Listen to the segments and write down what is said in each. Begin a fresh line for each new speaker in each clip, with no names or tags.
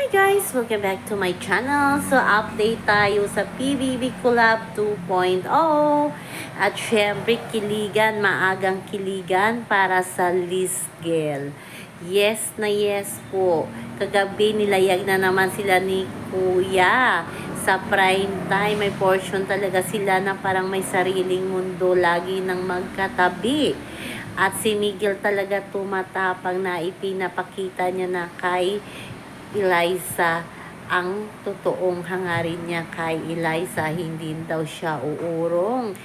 Hi guys! Welcome back to my channel. So, update tayo sa PBB Collab 2.0. At syempre, kiligan, maagang kiligan para sa Liz Girl. Yes na yes po. Kagabi, nilayag na naman sila ni Kuya. Sa prime time, may portion talaga sila na parang may sariling mundo, lagi nang magkatabi. At si Miguel talaga tumatapang na ipinapakita niya na kay Eliza ang totoong hangarin niya kay Eliza, hindi daw siya uurong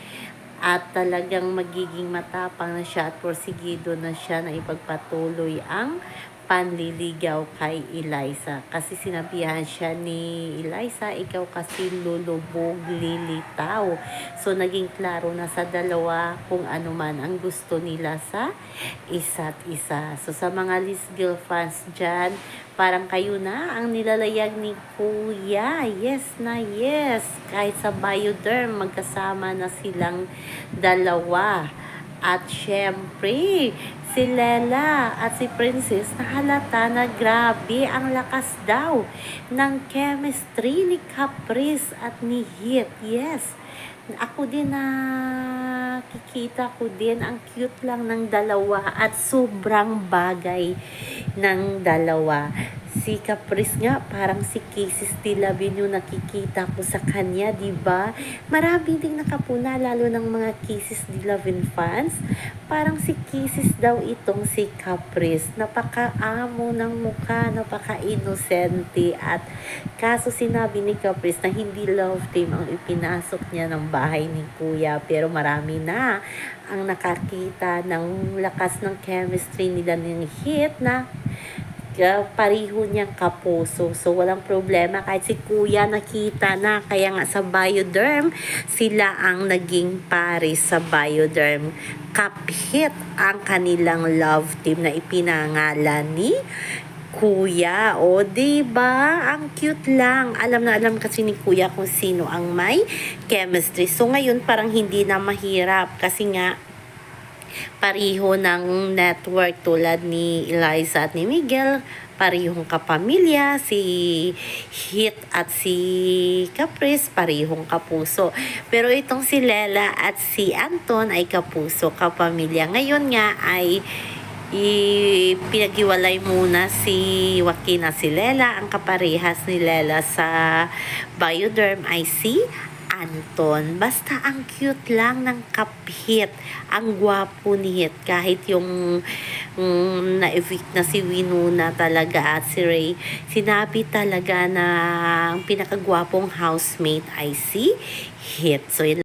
at talagang magiging matapang na siya at porsigido na siya na ipagpatuloy ang panliligaw kay Eliza. Kasi sinabihan siya ni Eliza, ikaw kasi lulubog, lilitaw. So, naging klaro na sa dalawa kung ano man ang gusto nila sa isa't isa. So, sa mga Liz Girl fans dyan, parang kayo na ang nilalayag ni Kuya. Yes na yes. Kahit sa Bioderm, magkasama na silang dalawa. At syempre, si Lela at si Princess nahalata na grabe ang lakas daw ng chemistry ni Caprice at ni Hit. Yes, ako din nakikita ko din ang cute lang ng dalawa at sobrang bagay ng dalawa. Si Caprice nga, parang si Casey Stilabin yung nakikita ko sa kanya, diba? Marami ding nakapuna, lalo ng mga Casey Stilabin fans. Parang si Casey daw itong si Caprice. Napaka-amo ng mukha, napaka-inosente. At kaso sinabi ni Caprice na hindi love team ang ipinasok niya ng bahay ni Kuya. Pero marami na ang nakakita ng lakas ng chemistry nila ng Hit na pariho niyang kapuso. So, walang problema. Kahit si Kuya nakita na. Kaya nga sa Bioderm, sila ang naging pares sa Bioderm. Kapit ang kanilang love team na ipinangalan ni Kuya. O, diba? Ang cute lang. Alam na alam kasi ni Kuya kung sino ang may chemistry. So, ngayon parang hindi na mahirap. Kasi nga, pariho ng network tulad ni Eliza at ni Miguel, parihong kapamilya, si Hit at si Caprice, parihong kapuso. Pero itong si Lela at si Anton ay kapuso, kapamilya. Ngayon nga ay pinag-iwalay muna si Joaquin at si Lela. Ang kaparehas ni Lela sa Bioderm ay si Anton. Basta ang cute lang ng Hit. Ang gwapo ni Hit. Kahit yung na-evict na si Winona talaga at si Ray, sinabi talaga na ang pinakagwapong housemate ay si Hit. So,